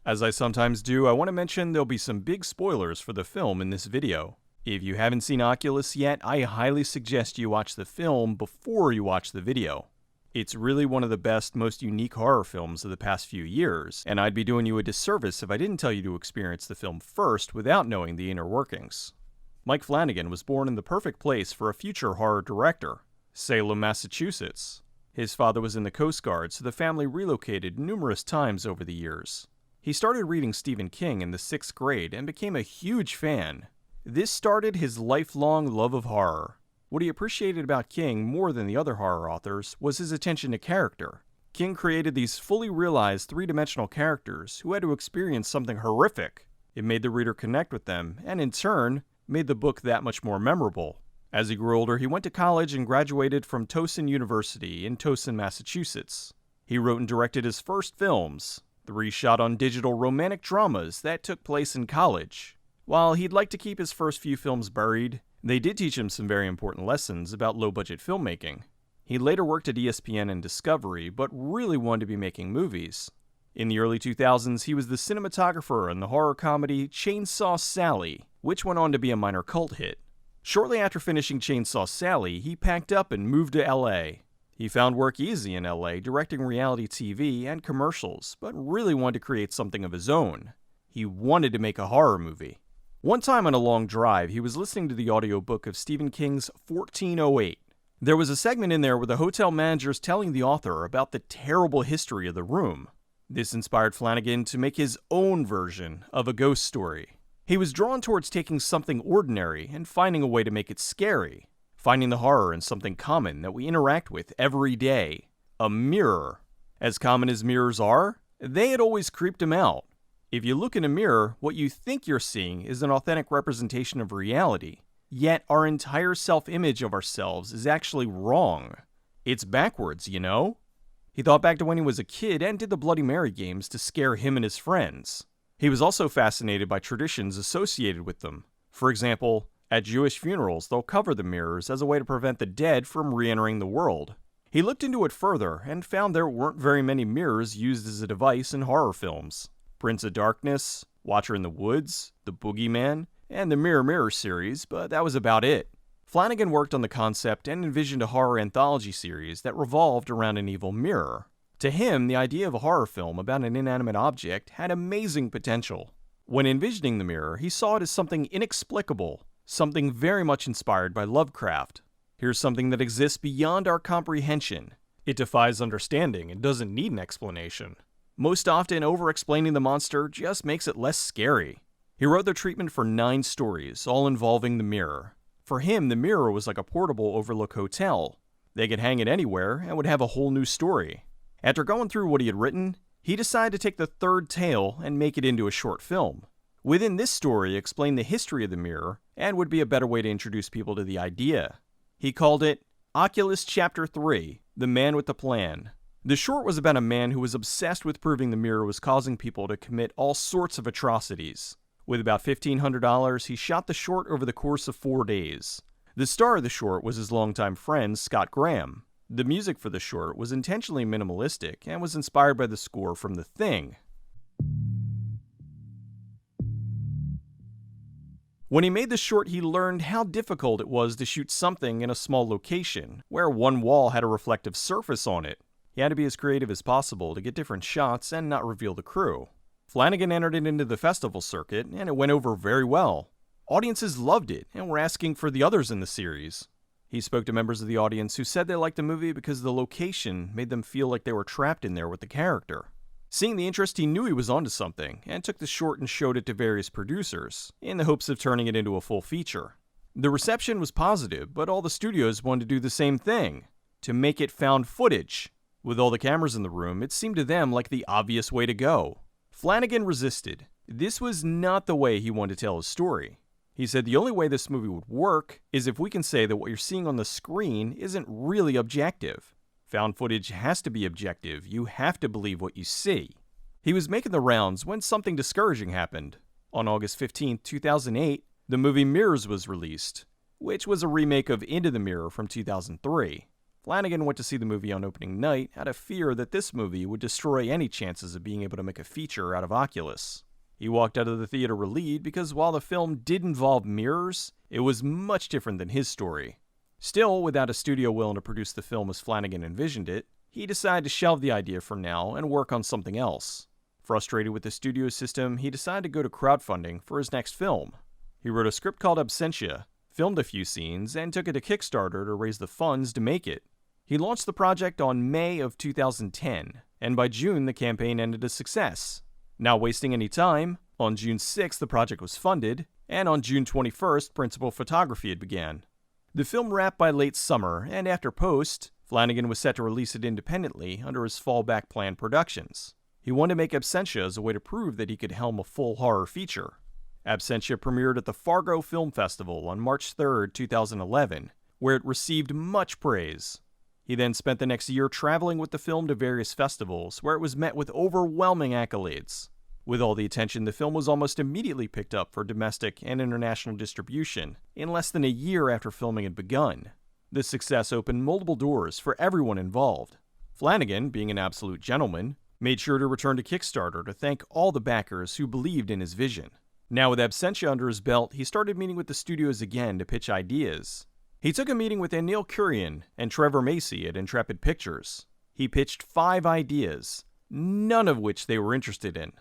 As I sometimes do, I want to mention there'll be some big spoilers for the film in this video. If you haven't seen Oculus yet, I highly suggest you watch the film before you watch the video. It's really one of the best, most unique horror films of the past few years, and I'd be doing you a disservice if I didn't tell you to experience the film first without knowing the inner workings. Mike Flanagan was born in the perfect place for a future horror director, Salem, Massachusetts. His father was in the Coast Guard, so the family relocated numerous times over the years. He started reading Stephen King in the 6th grade and became a huge fan. This started his lifelong love of horror. What he appreciated about King more than the other horror authors was his attention to character. King created these fully realized three-dimensional characters who had to experience something horrific. It made the reader connect with them, and in turn, made the book that much more memorable. As he grew older, he went to college and graduated from Towson University in Towson, Massachusetts. He wrote and directed his first films, 3 shot-on-digital romantic dramas that took place in college. While he'd like to keep his first few films buried, they did teach him some very important lessons about low-budget filmmaking. He later worked at ESPN and Discovery, but really wanted to be making movies. In the early 2000s, he was the cinematographer in the horror comedy Chainsaw Sally, which went on to be a minor cult hit. Shortly after finishing Chainsaw Sally, he packed up and moved to LA. He found work easy in LA, directing reality TV and commercials, but really wanted to create something of his own. He wanted to make a horror movie. One time on a long drive, he was listening to the audiobook of Stephen King's 1408. There was a segment in there where the hotel manager is telling the author about the terrible history of the room. This inspired Flanagan to make his own version of a ghost story. He was drawn towards taking something ordinary and finding a way to make it scary, finding the horror in something common that we interact with every day, a mirror. As common as mirrors are, they had always creeped him out. If you look in a mirror, what you think you're seeing is an authentic representation of reality, yet our entire self-image of ourselves is actually wrong. It's backwards, you know? He thought back to when he was a kid and did the Bloody Mary games to scare him and his friends. He was also fascinated by traditions associated with them. For example, at Jewish funerals, they'll cover the mirrors as a way to prevent the dead from re-entering the world. He looked into it further and found there weren't very many mirrors used as a device in horror films. Prince of Darkness, Watcher in the Woods, The Boogeyman, and the Mirror Mirror series, but that was about it. Flanagan worked on the concept and envisioned a horror anthology series that revolved around an evil mirror. To him, the idea of a horror film about an inanimate object had amazing potential. When envisioning the mirror, he saw it as something inexplicable, something very much inspired by Lovecraft. Here's something that exists beyond our comprehension. It defies understanding and doesn't need an explanation. Most often, over-explaining the monster just makes it less scary. He wrote the treatment for 9 stories, all involving the mirror. For him, the mirror was like a portable Overlook hotel. They could hang it anywhere and would have a whole new story. After going through what he had written, he decided to take the 3rd tale and make it into a short film. Within this story, explain the history of the mirror and would be a better way to introduce people to the idea. He called it Oculus Chapter 3, The Man with the Plan. The short was about a man who was obsessed with proving the mirror was causing people to commit all sorts of atrocities. With about $1,500, he shot the short over the course of 4 days. The star of the short was his longtime friend, Scott Graham. The music for the short was intentionally minimalistic and was inspired by the score from The Thing. When he made the short, he learned how difficult it was to shoot something in a small location, where one wall had a reflective surface on it. He had to be as creative as possible to get different shots and not reveal the crew. Flanagan entered it into the festival circuit, and it went over very well. Audiences loved it and were asking for the others in the series. He spoke to members of the audience who said they liked the movie because the location made them feel like they were trapped in there with the character. Seeing the interest, he knew he was onto something, and took the short and showed it to various producers, in the hopes of turning it into a full feature. The reception was positive, but all the studios wanted to do the same thing, to make it found footage. With all the cameras in the room, it seemed to them like the obvious way to go. Flanagan resisted. This was not the way he wanted to tell his story. He said the only way this movie would work is if we can say that what you're seeing on the screen isn't really objective. Found footage has to be objective. You have to believe what you see. He was making the rounds when something discouraging happened. On August 15, 2008, the movie Mirrors was released, which was a remake of Into the Mirror from 2003. Flanagan went to see the movie on opening night out of fear that this movie would destroy any chances of being able to make a feature out of Oculus. He walked out of the theater relieved because while the film did involve mirrors, it was much different than his story. Still, without a studio willing to produce the film as Flanagan envisioned it, he decided to shelve the idea for now and work on something else. Frustrated with the studio system, he decided to go to crowdfunding for his next film. He wrote a script called ABSENTIA, filmed a few scenes, and took it to Kickstarter to raise the funds to make it. He launched the project on May of 2010, and by June the campaign ended a success. Not wasting any time, on June 6th the project was funded, and on June 21st principal photography had began. The film wrapped by late summer, and after post, Flanagan was set to release it independently under his fallback plan Productions. He wanted to make ABSENTIA as a way to prove that he could helm a full horror feature. ABSENTIA premiered at the Fargo Film Festival on March 3, 2011, where it received much praise. He then spent the next year traveling with the film to various festivals, where it was met with overwhelming accolades. With all the attention, the film was almost immediately picked up for domestic and international distribution, in less than a year after filming had begun. This success opened multiple doors for everyone involved. Flanagan, being an absolute gentleman, made sure to return to Kickstarter to thank all the backers who believed in his vision. Now with ABSENTIA under his belt, he started meeting with the studios again to pitch ideas. He took a meeting with Anil Kurian and Trevor Macy at Intrepid Pictures. He pitched 5 ideas, none of which they were interested in.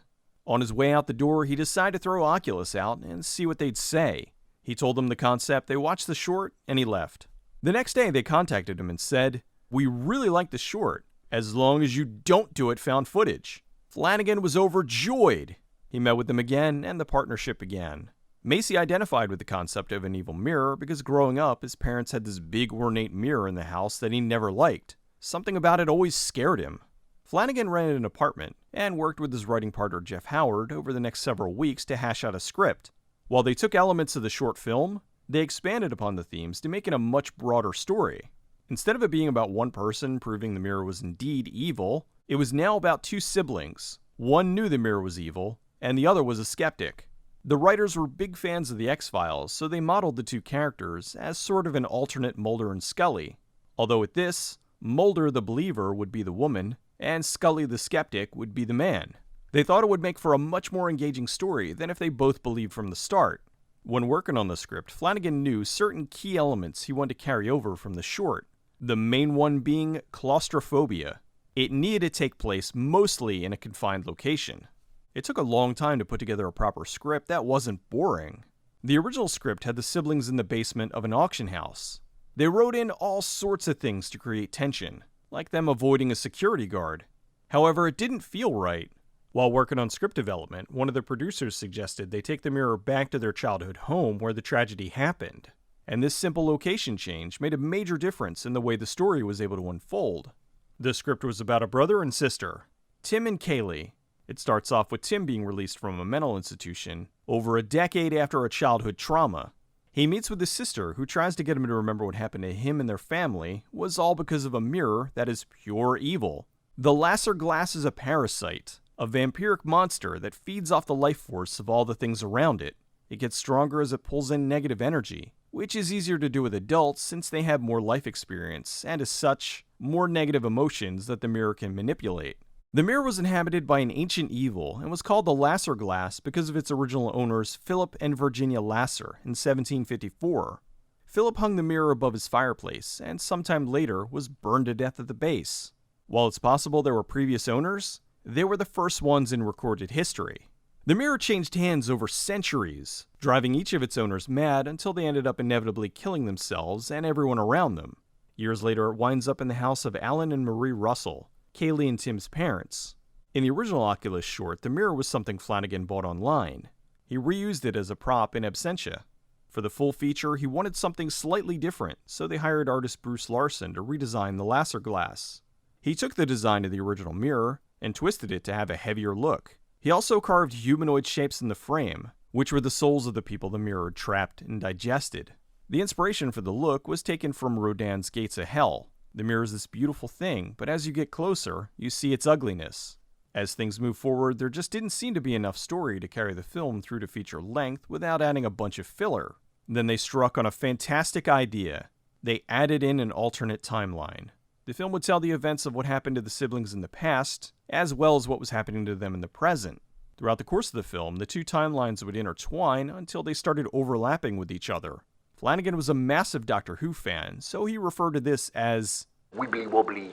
On his way out the door, he decided to throw Oculus out and see what they'd say. He told them the concept, they watched the short, and he left. The next day, they contacted him and said, "We really like the short, as long as you don't do it found footage." Flanagan was overjoyed. He met with them again, and the partnership began. Macy identified with the concept of an evil mirror because growing up, his parents had this big ornate mirror in the house that he never liked. Something about it always scared him. Flanagan rented an apartment and worked with his writing partner Jeff Howard over the next several weeks to hash out a script. While they took elements of the short film, they expanded upon the themes to make it a much broader story. Instead of it being about one person proving the mirror was indeed evil, it was now about 2 siblings. One knew the mirror was evil, and the other was a skeptic. The writers were big fans of the X-Files, so they modeled the 2 characters as sort of an alternate Mulder and Scully. Although with this, Mulder the believer would be the woman, and Scully the skeptic would be the man. They thought it would make for a much more engaging story than if they both believed from the start. When working on the script, Flanagan knew certain key elements he wanted to carry over from the short, the main one being claustrophobia. It needed to take place mostly in a confined location. It took a long time to put together a proper script that wasn't boring. The original script had the siblings in the basement of an auction house. They wrote in all sorts of things to create tension, like them avoiding a security guard. However, it didn't feel right. While working on script development, one of the producers suggested they take the mirror back to their childhood home where the tragedy happened. And this simple location change made a major difference in the way the story was able to unfold. The script was about a brother and sister, Tim and Kaylee. It starts off with Tim being released from a mental institution over a decade after a childhood trauma. He meets with his sister, who tries to get him to remember what happened to him and their family was all because of a mirror that is pure evil. The Lasser glass is a parasite, a vampiric monster that feeds off the life force of all the things around it. It gets stronger as it pulls in negative energy, which is easier to do with adults since they have more life experience, and as such, more negative emotions that the mirror can manipulate. The mirror was inhabited by an ancient evil and was called the Lasser glass because of its original owners Philip and Virginia Lasser in 1754. Philip hung the mirror above his fireplace and sometime later was burned to death at the base. While it's possible there were previous owners, they were the first ones in recorded history. The mirror changed hands over centuries, driving each of its owners mad until they ended up inevitably killing themselves and everyone around them. Years later, it winds up in the house of Alan and Marie Russell, Kaylee and Tim's parents. In the original Oculus short, the mirror was something Flanagan bought online. He reused it as a prop in ABSENTIA. For the full feature, he wanted something slightly different, so they hired artist Bruce Larson to redesign the Lasser glass. He took the design of the original mirror and twisted it to have a heavier look. He also carved humanoid shapes in the frame, which were the souls of the people the mirror had trapped and digested. The inspiration for the look was taken from Rodin's Gates of Hell. The mirror is this beautiful thing, but as you get closer, you see its ugliness. As things move forward, there just didn't seem to be enough story to carry the film through to feature length without adding a bunch of filler. Then they struck on a fantastic idea. they added in an alternate timeline. The film would tell the events of what happened to the siblings in the past, as well as what was happening to them in the present. Throughout the course of the film, the two timelines would intertwine until they started overlapping with each other. Flanagan was a massive Doctor Who fan, so he referred to this as wibbly-wobbly,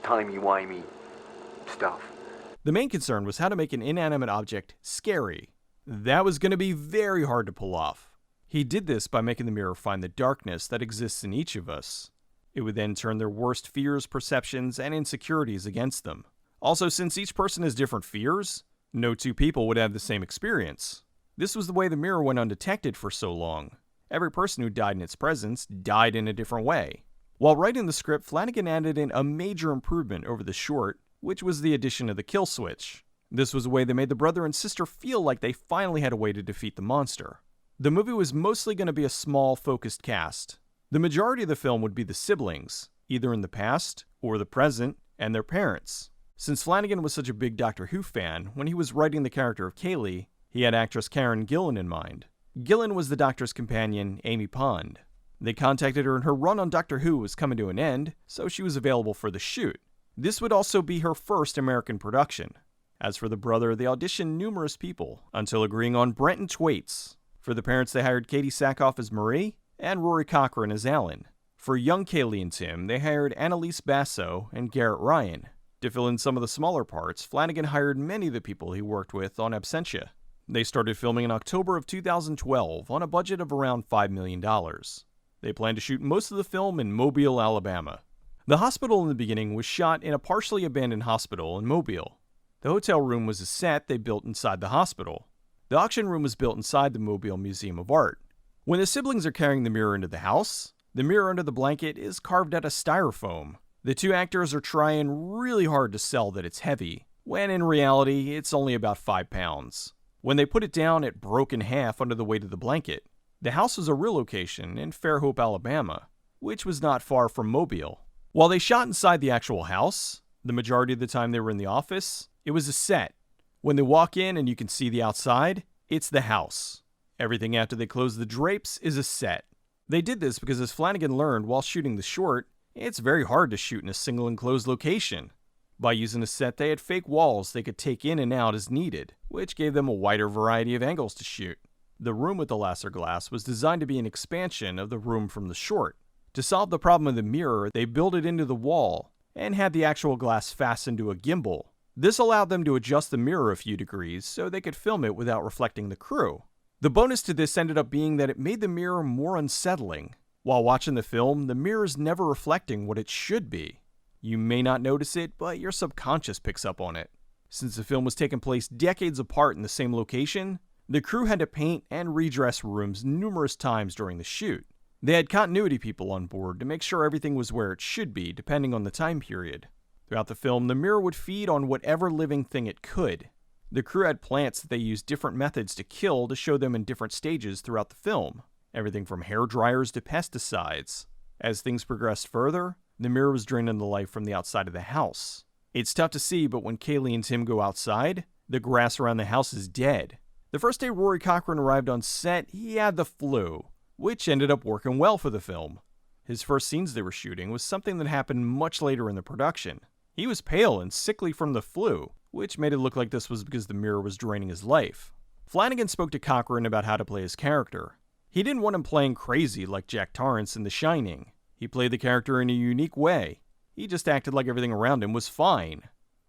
timey-wimey stuff. The main concern was how to make an inanimate object scary. That was going to be very hard to pull off. He did this by making the mirror find the darkness that exists in each of us. It would then turn their worst fears, perceptions, and insecurities against them. Also, since each person has different fears, no two people would have the same experience. This was the way the mirror went undetected for so long. Every person who died in its presence died in a different way. While writing the script, Flanagan added in a major improvement over the short, which was the addition of the kill switch. This was a way that made the brother and sister feel like they finally had a way to defeat the monster. The movie was mostly going to be a small, focused cast. The majority of the film would be the siblings, either in the past or the present, and their parents. Since Flanagan was such a big Doctor Who fan, when he was writing the character of Kaylee, he had actress Karen Gillan in mind. Gillan was the Doctor's companion, Amy Pond. They contacted her and her run on Doctor Who was coming to an end, so she was available for the shoot. This would also be her first American production. As for the brother, they auditioned numerous people, until agreeing on Brenton Thwaites. For the parents, they hired Katie Sackhoff as Marie, and Rory Cochrane as Alan. For young Kaylee and Tim, they hired Annalise Basso and Garrett Ryan. To fill in some of the smaller parts, Flanagan hired many of the people he worked with on ABSENTIA. They started filming in October of 2012 on a budget of around $5 million. They planned to shoot most of the film in Mobile, Alabama. The hospital in the beginning was shot in a partially abandoned hospital in Mobile. The hotel room was a set they built inside the hospital. The auction room was built inside the Mobile Museum of Art. When the siblings are carrying the mirror into the house, the mirror under the blanket is carved out of styrofoam. The two actors are trying really hard to sell that it's heavy, when in reality it's only about 5 pounds. When they put it down, it broke in half under the weight of the blanket. The house was a real location in Fairhope, Alabama, which was not far from Mobile. While they shot inside the actual house, the majority of the time they were in the office, it was a set. When they walk in and you can see the outside, it's the house. Everything after they close the drapes is a set. They did this because, as Flanagan learned while shooting the short, it's very hard to shoot in a single enclosed location. By using a set, they had fake walls they could take in and out as needed, which gave them a wider variety of angles to shoot. The room with the laser glass was designed to be an expansion of the room from the short. To solve the problem of the mirror, they built it into the wall and had the actual glass fastened to a gimbal. This allowed them to adjust the mirror a few degrees so they could film it without reflecting the crew. The bonus to this ended up being that it made the mirror more unsettling. While watching the film, the mirror is never reflecting what it should be. You may not notice it, but your subconscious picks up on it. Since the film was taking place decades apart in the same location, the crew had to paint and redress rooms numerous times during the shoot. They had continuity people on board to make sure everything was where it should be, depending on the time period. Throughout the film, the mirror would feed on whatever living thing it could. The crew had plants that they used different methods to kill to show them in different stages throughout the film. Everything from hair dryers to pesticides. As things progressed further, the mirror was draining the life from the outside of the house. It's tough to see, but when Kaylee and Tim go outside, the grass around the house is dead. The first day Rory Cochrane arrived on set, he had the flu, which ended up working well for the film. His first scenes they were shooting was something that happened much later in the production. He was pale and sickly from the flu, which made it look like this was because the mirror was draining his life. Flanagan spoke to Cochrane about how to play his character. He didn't want him playing crazy like Jack Torrance in The Shining. He played the character in a unique way. He just acted like everything around him was fine.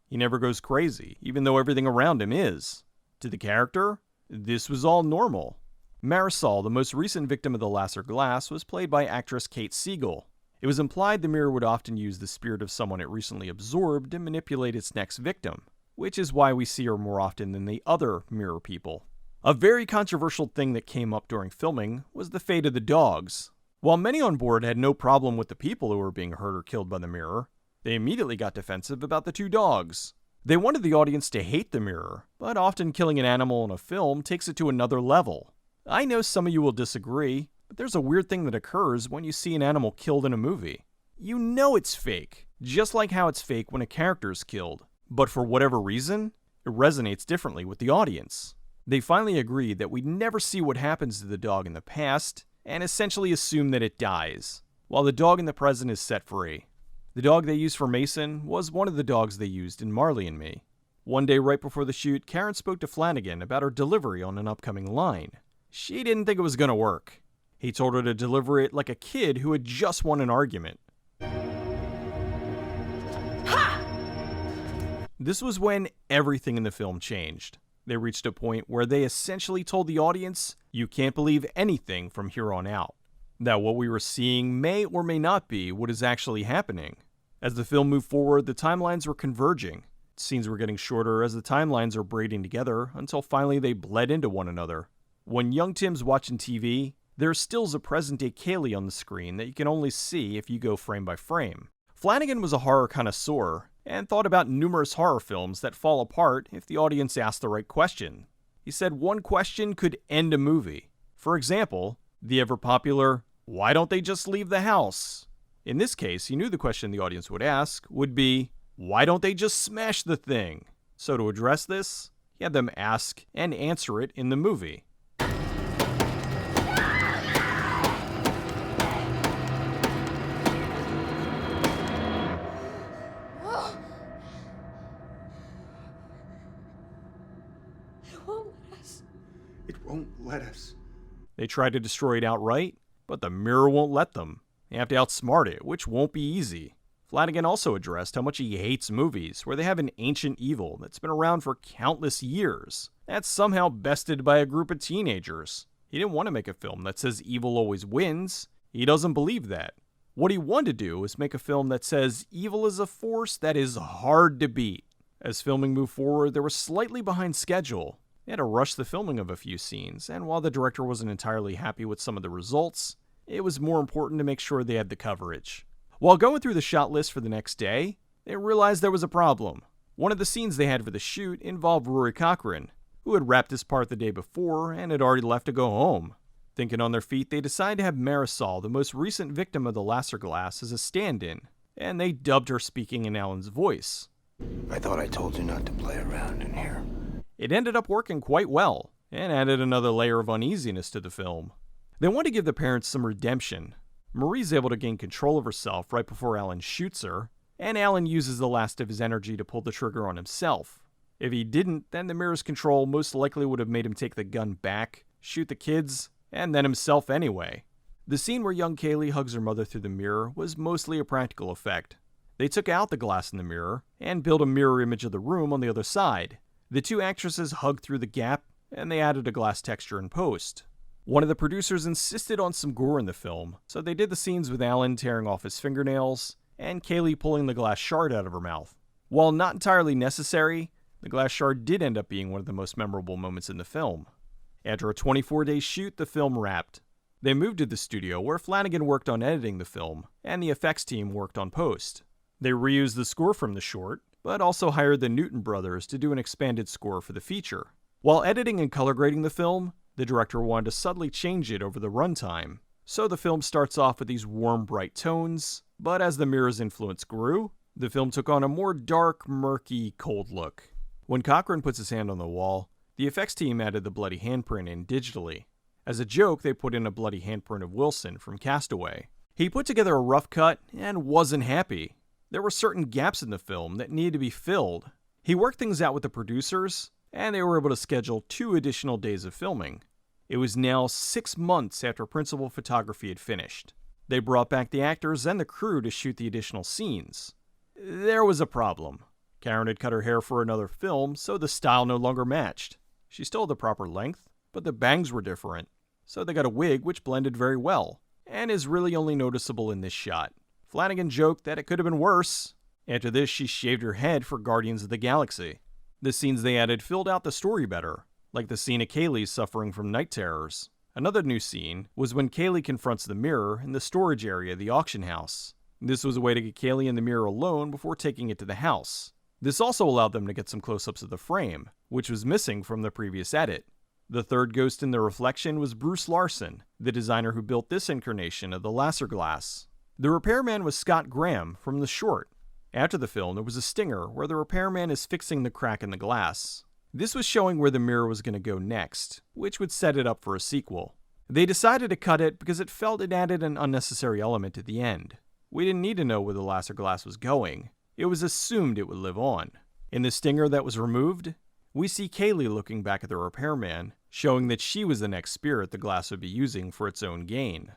He never goes crazy, even though everything around him is. To the character, this was all normal. Marisol, the most recent victim of the laser glass, was played by actress Kate Siegel. It was implied the mirror would often use the spirit of someone it recently absorbed to manipulate its next victim, which is why we see her more often than the other mirror people. A very controversial thing that came up during filming was the fate of the dogs. While many on board had no problem with the people who were being hurt or killed by the mirror, they immediately got defensive about the two dogs. They wanted the audience to hate the mirror, but often killing an animal in a film takes it to another level. I know some of you will disagree, but there's a weird thing that occurs when you see an animal killed in a movie. You know it's fake, just like how it's fake when a character is killed. But for whatever reason, it resonates differently with the audience. They finally agreed that we'd never see what happens to the dog in the past, and essentially assume that it dies. while the dog in the present is set free. The dog they used for Mason was one of the dogs they used in Marley and Me. One day right before the shoot, Karen spoke to Flanagan about her delivery on an upcoming line. She didn't think it was going to work. He told her to deliver it like a kid who had just won an argument. Ha! This was when everything in the film changed. They reached a point where they essentially told the audience, you can't believe anything from here on out. That what we were seeing may or may not be what is actually happening. As the film moved forward, the timelines were converging. Scenes were getting shorter as the timelines are braiding together until finally they bled into one another. When young Tim's watching TV, there's stills of present-day Kaylee on the screen that you can only see if you go frame by frame. Flanagan was a horror connoisseur and thought about numerous horror films that fall apart if the audience asked the right question. He said one question could end a movie. For example, the ever-popular, why don't they just leave the house? In this case, he knew the question the audience would ask would be, why don't they just smash the thing? So to address this, he had them ask and answer it in the movie. It won't let us. They try to destroy it outright, but the mirror won't let them. They have to outsmart it, which won't be easy. Flanagan also addressed how much he hates movies where they have an ancient evil that's been around for countless years, that's somehow bested by a group of teenagers. He didn't want to make a film that says evil always wins. He doesn't believe that. What he wanted to do is make a film that says evil is a force that is hard to beat. As filming moved forward, they were slightly behind schedule. They had to rush the filming of a few scenes, and while the director wasn't entirely happy with some of the results, it was more important to make sure they had the coverage. While going through the shot list for the next day, they realized there was a problem. One of the scenes they had for the shoot involved Rory Cochrane, who had wrapped his part the day before and had already left to go home. Thinking on their feet, they decided to have Marisol, the most recent victim of the laser glass, as a stand-in, and they dubbed her speaking in Alan's voice. I thought I told you not to play around in here. It ended up working quite well, and added another layer of uneasiness to the film. They wanted to give the parents some redemption. Marie's able to gain control of herself right before Alan shoots her, and Alan uses the last of his energy to pull the trigger on himself. If he didn't, then the mirror's control most likely would have made him take the gun back, shoot the kids, and then himself anyway. The scene where young Kaylee hugs her mother through the mirror was mostly a practical effect. They took out the glass in the mirror and built a mirror image of the room on the other side. The two actresses hugged through the gap, and they added a glass texture in post. One of the producers insisted on some gore in the film, so they did the scenes with Alan tearing off his fingernails and Kaylee pulling the glass shard out of her mouth. While not entirely necessary, the glass shard did end up being one of the most memorable moments in the film. After a 24-day shoot, the film wrapped. They moved to the studio where Flanagan worked on editing the film, and the effects team worked on post. They reused the score from the short, but also hired the Newton brothers to do an expanded score for the feature. While editing and color grading the film, the director wanted to subtly change it over the runtime. So the film starts off with these warm, bright tones, but as the mirror's influence grew, the film took on a more dark, murky, cold look. When Cochrane puts his hand on the wall, the effects team added the bloody handprint in digitally. As a joke, they put in a bloody handprint of Wilson from Castaway. He put together a rough cut and wasn't happy. There were certain gaps in the film that needed to be filled. He worked things out with the producers, and they were able to schedule 2 additional days of filming. It was now 6 months after principal photography had finished. They brought back the actors and the crew to shoot the additional scenes. There was a problem. Karen had cut her hair for another film, so the style no longer matched. She still had the proper length, but the bangs were different. So they got a wig which blended very well, and is really only noticeable in this shot. Flanagan joked that it could have been worse. After this, she shaved her head for Guardians of the Galaxy. The scenes they added filled out the story better, like the scene of Kaylee suffering from night terrors. Another new scene was when Kaylee confronts the mirror in the storage area of the auction house. This was a way to get Kaylee in the mirror alone before taking it to the house. This also allowed them to get some close-ups of the frame, which was missing from the previous edit. The third ghost in the reflection was Bruce Larson, the designer who built this incarnation of the laser glass. The repairman was Scott Graham from the short. After the film, there was a stinger where the repairman is fixing the crack in the glass. This was showing where the mirror was going to go next, which would set it up for a sequel. They decided to cut it because it felt it added an unnecessary element at the end. We didn't need to know where the laser glass was going. It was assumed it would live on. In the stinger that was removed, we see Kaylee looking back at the repairman, showing that she was the next spirit the glass would be using for its own gain.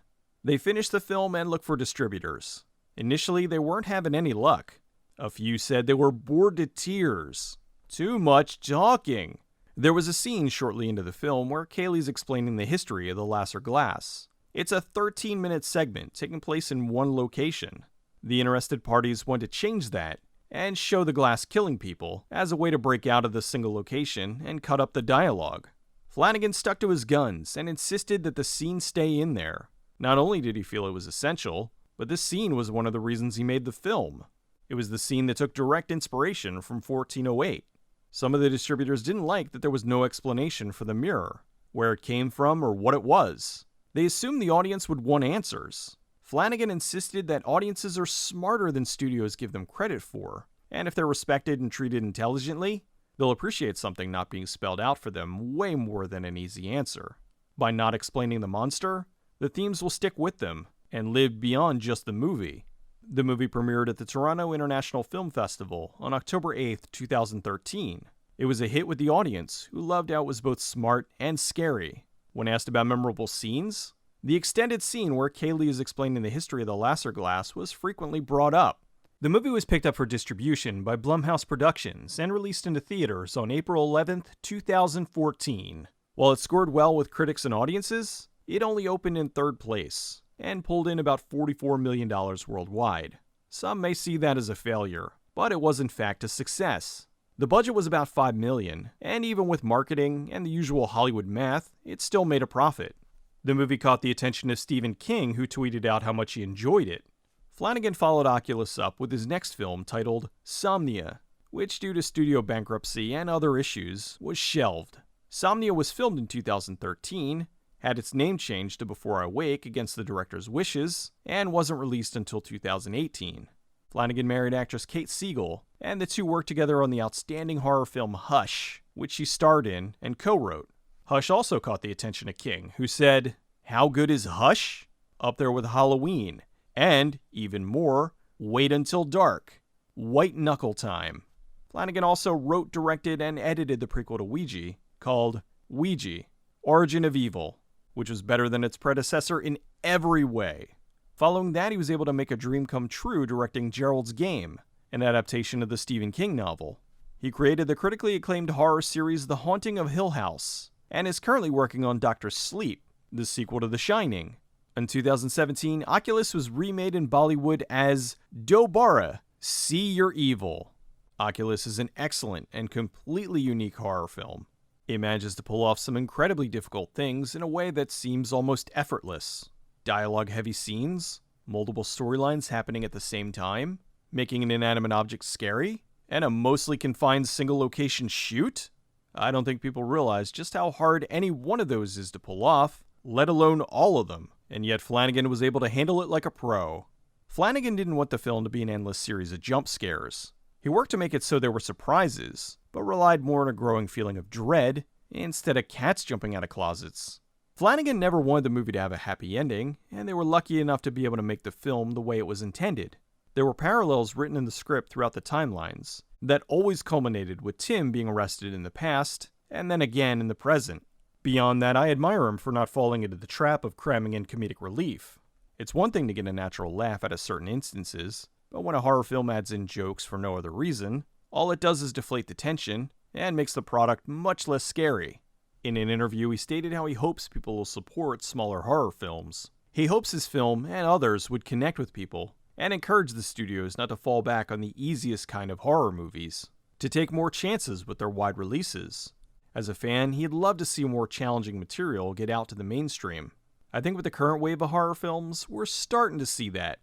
They finished the film and looked for distributors. Initially, they weren't having any luck. A few said they were bored to tears. Too much talking. There was a scene shortly into the film where Kaylee's explaining the history of the laser glass. It's a 13-minute segment taking place in one location. The interested parties want to change that and show the glass killing people as a way to break out of the single location and cut up the dialogue. Flanagan stuck to his guns and insisted that the scene stay in there. Not only did he feel it was essential, but this scene was one of the reasons he made the film. It was the scene that took direct inspiration from 1408. Some of the distributors didn't like that there was no explanation for the mirror, where it came from or what it was. They assumed the audience would want answers. Flanagan insisted that audiences are smarter than studios give them credit for, and if they're respected and treated intelligently, they'll appreciate something not being spelled out for them way more than an easy answer. By not explaining the monster, the themes will stick with them and live beyond just the movie. The movie premiered at the Toronto International Film Festival on October 8, 2013. It was a hit with the audience, who loved how it was both smart and scary. When asked about memorable scenes, the extended scene where Kaylee is explaining the history of the laser glass was frequently brought up. The movie was picked up for distribution by Blumhouse Productions and released into theaters on April 11, 2014. While it scored well with critics and audiences, it only opened in third place and pulled in about $44 million worldwide. Some may see that as a failure, but it was in fact a success. The budget was about $5 million, and even with marketing and the usual Hollywood math, it still made a profit. The movie caught the attention of Stephen King, who tweeted out how much he enjoyed it. Flanagan followed Oculus up with his next film titled Somnia, which due to studio bankruptcy and other issues was shelved. Somnia was filmed in 2013, had its name changed to Before I Wake against the director's wishes, and wasn't released until 2018. Flanagan married actress Kate Siegel, and the two worked together on the outstanding horror film Hush, which she starred in and co-wrote. Hush also caught the attention of King, who said, "How good is Hush? Up there with Halloween. And, even more, Wait Until Dark. White Knuckle Time." Flanagan also wrote, directed, and edited the prequel to Ouija, called Ouija, Origin of Evil, which was better than its predecessor in every way. Following that, he was able to make a dream come true directing Gerald's Game, an adaptation of the Stephen King novel. He created the critically acclaimed horror series The Haunting of Hill House, and is currently working on Dr. Sleep, the sequel to The Shining. In 2017, Oculus was remade in Bollywood as Dobara, See Your Evil. Oculus is an excellent and completely unique horror film. It manages to pull off some incredibly difficult things in a way that seems almost effortless. Dialogue-heavy scenes, multiple storylines happening at the same time, making an inanimate object scary, and a mostly confined single-location shoot? I don't think people realize just how hard any one of those is to pull off, let alone all of them, and yet Flanagan was able to handle it like a pro. Flanagan didn't want the film to be an endless series of jump scares. He worked to make it so there were surprises, but relied more on a growing feeling of dread instead of cats jumping out of closets. Flanagan never wanted the movie to have a happy ending, and they were lucky enough to be able to make the film the way it was intended. There were parallels written in the script throughout the timelines that always culminated with Tim being arrested in the past, and then again in the present. Beyond that, I admire him for not falling into the trap of cramming in comedic relief. It's one thing to get a natural laugh out of certain instances, but when a horror film adds in jokes for no other reason, all it does is deflate the tension and makes the product much less scary. In an interview, he stated how he hopes people will support smaller horror films. He hopes his film and others would connect with people and encourage the studios not to fall back on the easiest kind of horror movies, to take more chances with their wide releases. As a fan, he'd love to see more challenging material get out to the mainstream. I think with the current wave of horror films, we're starting to see that.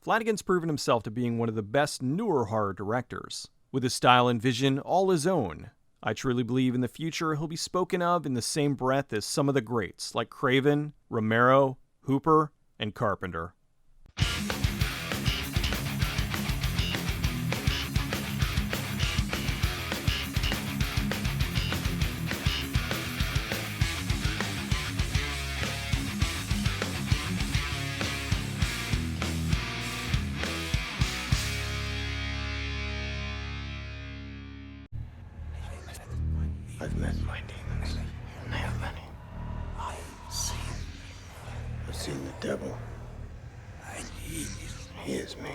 Flanagan's proven himself to being one of the best newer horror directors, with his style and vision all his own. I truly believe in the future he'll be spoken of in the same breath as some of the greats like Craven, Romero, Hooper, and Carpenter. I've met my demons, and they are many. I've seen the devil. He is me.